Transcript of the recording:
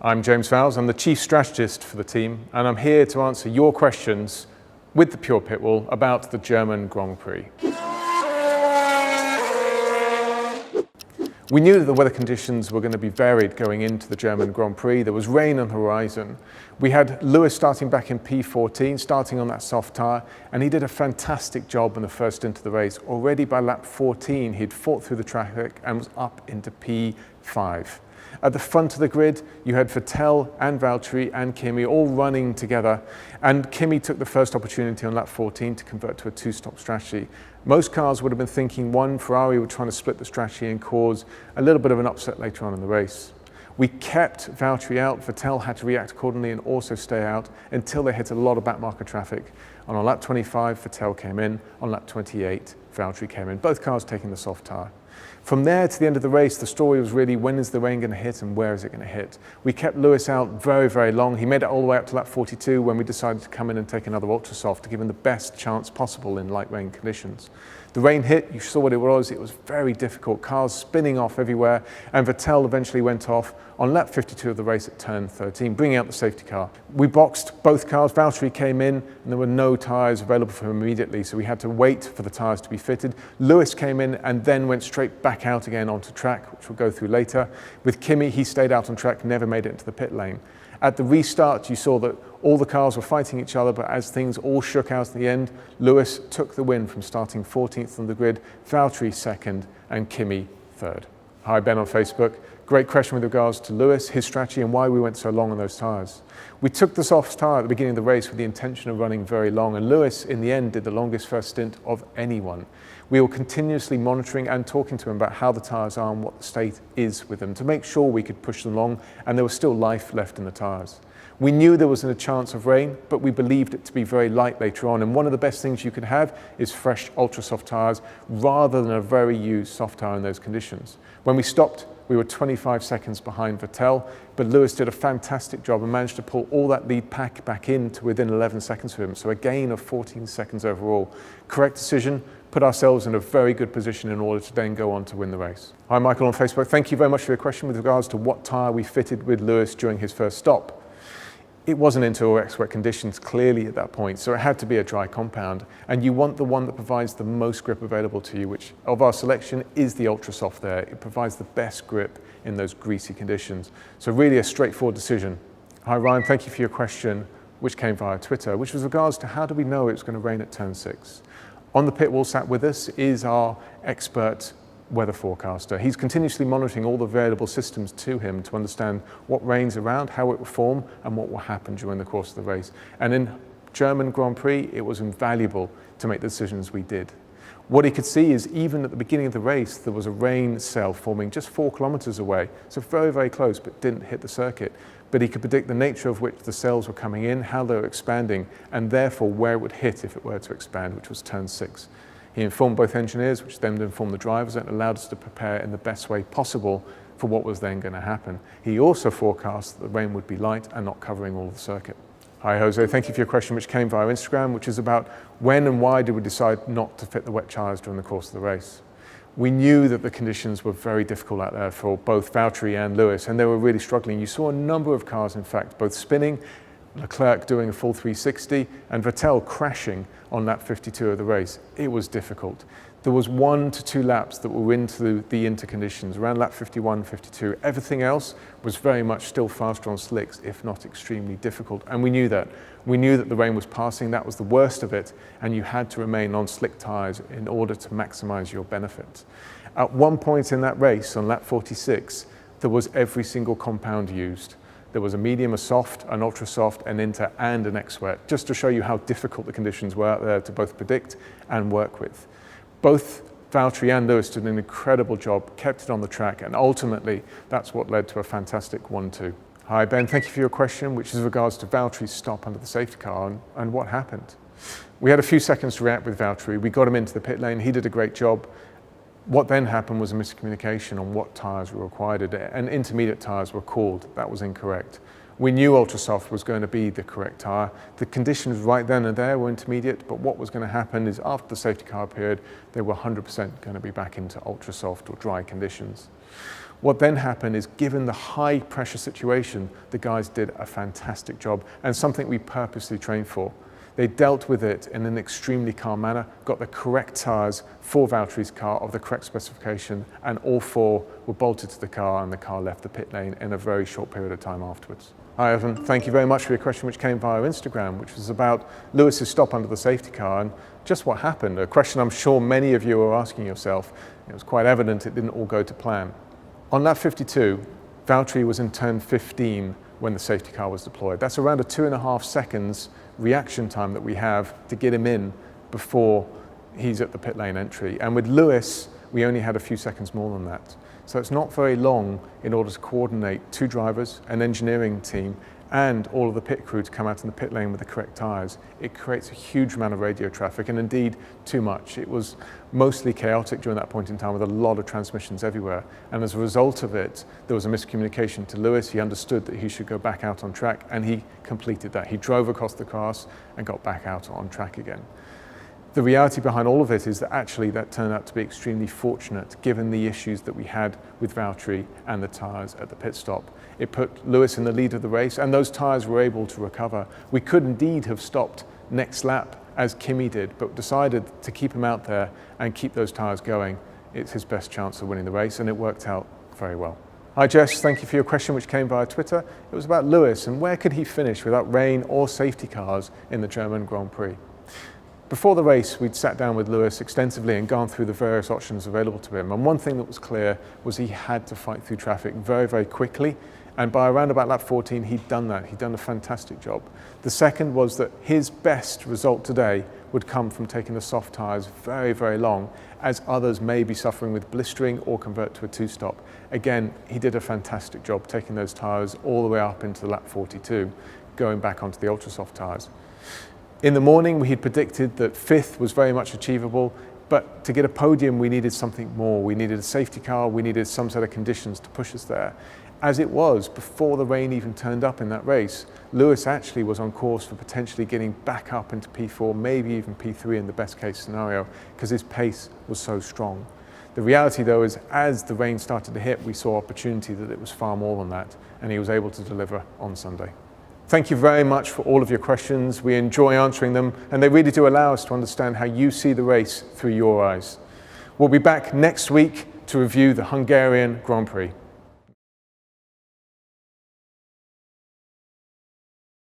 I'm James Vowles, I'm the Chief Strategist for the team, and I'm here to answer your questions with the Pure Pit Wall about the German Grand Prix. We knew that the weather conditions were going to be varied going into the German Grand Prix. There was rain on the horizon. We had Lewis starting back in P14, starting on that soft tyre, and he did a fantastic job in the first stint of the race. Already by lap 14, he'd fought through the traffic and was up into P5. At the front of the grid, you had Vettel and Valtteri and Kimi all running together, and Kimi took the first opportunity on lap 14 to convert to a two-stop strategy. Most cars would have been thinking Ferrari were trying to split the strategy and cause a little bit of an upset later on in the race. We kept Valtteri out. Vettel had to react accordingly and also stay out until they hit a lot of backmarker traffic. And on lap 25, Vettel came in. On lap 28, Valtteri came in. Both cars taking the soft tyre. From there to the end of the race, the story was really when is the rain going to hit and where is it going to hit? We kept Lewis out very, very long. He made it all the way up to lap 42 when we decided to come in and take another ultra soft to give him the best chance possible in light rain conditions. The rain hit, you saw what it was very difficult, cars spinning off everywhere, and Vettel eventually went off on lap 52 of the race at turn 13, bringing out the safety car. We boxed both cars, Valtteri came in, and there were no tyres available for him immediately, so we had to wait for the tyres to be fitted. Lewis came in and then went straight back out again onto track, which we'll go through later. With Kimi, he stayed out on track, never made it into the pit lane. At the restart, you saw that all the cars were fighting each other, but as things all shook out at the end, Lewis took the win from starting 14th on the grid, Valtteri second, and Kimi third. Hi, Ben on Facebook. Great question with regards to Lewis, his strategy, and why we went so long on those tyres. We took the soft tyre at the beginning of the race with the intention of running very long, and Lewis, in the end, did the longest first stint of anyone. We were continuously monitoring and talking to him about how the tyres are and what the state is with them to make sure we could push them along and there was still life left in the tyres. We knew there wasn't a chance of rain, but we believed it to be very light later on, and one of the best things you could have is fresh ultra soft tyres rather than a very used soft tyre in those conditions. When we stopped, we were 25 seconds behind Vettel, but Lewis did a fantastic job and managed to pull all that lead pack back in to within 11 seconds of him, so a gain of 14 seconds overall. Correct decision, put ourselves in a very good position in order to then go on to win the race. Hi, Michael on Facebook. Thank you very much for your question with regards to what tyre we fitted with Lewis during his first stop. It wasn't into wet conditions clearly at that point, so it had to be a dry compound, and you want the one that provides the most grip available to you, which of our selection is the ultra soft there. It provides the best grip in those greasy conditions. So really a straightforward decision. Hi Ryan, thank you for your question, which came via Twitter, which was regards to how do we know it was going to rain at turn 6. On the pit wall sat with us is our expert weather forecaster. He's continuously monitoring all the available systems to him to understand what rain's around, how it will form, and what will happen during the course of the race. And in German Grand Prix, it was invaluable to make the decisions we did. What he could see is even at the beginning of the race, there was a rain cell forming just 4 kilometers away, so very, very close, but didn't hit the circuit. But he could predict the nature of which the cells were coming in, how they were expanding, and therefore where it would hit if it were to expand, which was turn 6. He informed both engineers, which then informed the drivers, and allowed us to prepare in the best way possible for what was then going to happen. He also forecast that the rain would be light and not covering all of the circuit. Hi Jose, thank you for your question, which came via Instagram, which is about when and why did we decide not to fit the wet tyres during the course of the race. We knew that the conditions were very difficult out there for both Valtteri and Lewis, and they were really struggling. You saw a number of cars, in fact, both spinning, Leclerc doing a full 360, and Vettel crashing on lap 52 of the race. It was difficult. There was 1 to 2 laps that were into the interconditions, around lap 51, 52. Everything else was very much still faster on slicks, if not extremely difficult, and we knew that. We knew that the rain was passing, that was the worst of it, and you had to remain on slick tyres in order to maximise your benefit. At one point in that race, on lap 46, there was every single compound used. There was a medium, a soft, an ultra soft, an inter, and an X-wet, just to show you how difficult the conditions were out there to both predict and work with. Both Valtteri and Lewis did an incredible job, kept it on the track, and ultimately that's what led to a fantastic 1-2. Hi Ben, thank you for your question, which is regards to Valtteri's stop under the safety car and what happened. We had a few seconds to react with Valtteri. We got him into the pit lane, he did a great job. What then happened was a miscommunication on what tyres were required, and intermediate tyres were called. That was incorrect. We knew Ultrasoft was going to be the correct tyre. The conditions right then and there were intermediate, but what was going to happen is after the safety car appeared, they were 100% going to be back into Ultrasoft or dry conditions. What then happened is, given the high pressure situation, the guys did a fantastic job, and something we purposely trained for. They dealt with it in an extremely calm manner, got the correct tyres for Valtteri's car of the correct specification, and all four were bolted to the car, and the car left the pit lane in a very short period of time afterwards. Hi Evan, thank you very much for your question which came via Instagram, which was about Lewis's stop under the safety car and just what happened. A question I'm sure many of you are asking yourself. It was quite evident it didn't all go to plan. On lap 52, Valtteri was in turn 15 when the safety car was deployed. That's around a 2.5 seconds reaction time that we have to get him in before he's at the pit lane entry. And with Lewis, we only had a few seconds more than that. So it's not very long in order to coordinate two drivers, an engineering team, and all of the pit crew to come out in the pit lane with the correct tyres. It creates a huge amount of radio traffic, and indeed too much. It was mostly chaotic during that point in time with a lot of transmissions everywhere. And as a result of it, there was a miscommunication to Lewis. He understood that he should go back out on track, and he completed that. He drove across the grass and got back out on track again. The reality behind all of it is that actually that turned out to be extremely fortunate given the issues that we had with Valtteri and the tyres at the pit stop. It put Lewis in the lead of the race, and those tyres were able to recover. We could indeed have stopped next lap as Kimi did, but decided to keep him out there and keep those tyres going. It's his best chance of winning the race, and it worked out very well. Hi Jess, thank you for your question which came via Twitter. It was about Lewis and where could he finish without rain or safety cars in the German Grand Prix. Before the race, we'd sat down with Lewis extensively and gone through the various options available to him. And one thing that was clear was he had to fight through traffic very, very quickly. And by around about lap 14, he'd done that. He'd done a fantastic job. The second was that his best result today would come from taking the soft tyres very, very long, as others may be suffering with blistering or convert to a two-stop. Again, he did a fantastic job taking those tyres all the way up into lap 42, going back onto the ultra-soft tyres. In the morning, we had predicted that fifth was very much achievable, but to get a podium, we needed something more. We needed a safety car, we needed some set of conditions to push us there. As it was, before the rain even turned up in that race, Lewis actually was on course for potentially getting back up into P4, maybe even P3 in the best case scenario, because his pace was so strong. The reality though is, as the rain started to hit, we saw opportunity that it was far more than that, and he was able to deliver on Sunday. Thank you very much for all of your questions. We enjoy answering them, and they really do allow us to understand how you see the race through your eyes. We'll be back next week to review the Hungarian Grand Prix.